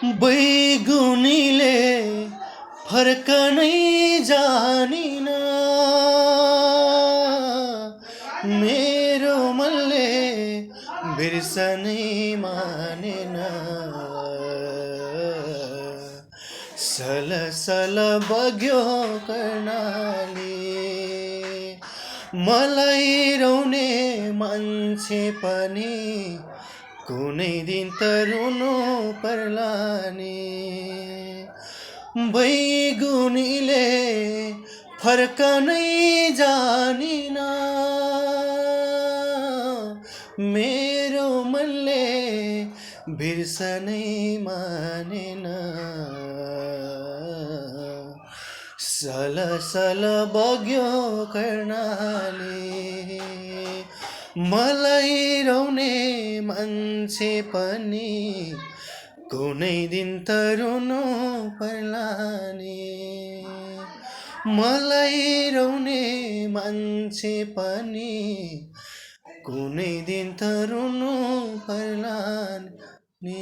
बैगुनीले फर्कनै जानिन मेरो मनले बिर्सनै मानेन सल बग्यो कर्णाली मलाई रोउने मान्छे पनि कुनै दिन त रुनु पर्ला नि बैगुनीले फर्कनै जानिन मेरो मनले बिर्सनै मानेन सल बग्यो कर्णाली मलाई रोउने मान्छे पनि कुनै दिन त रुनु पर्ला नि मलाई रोउने मान्छे पनि कुनै दिन त रुनु पर्ला नि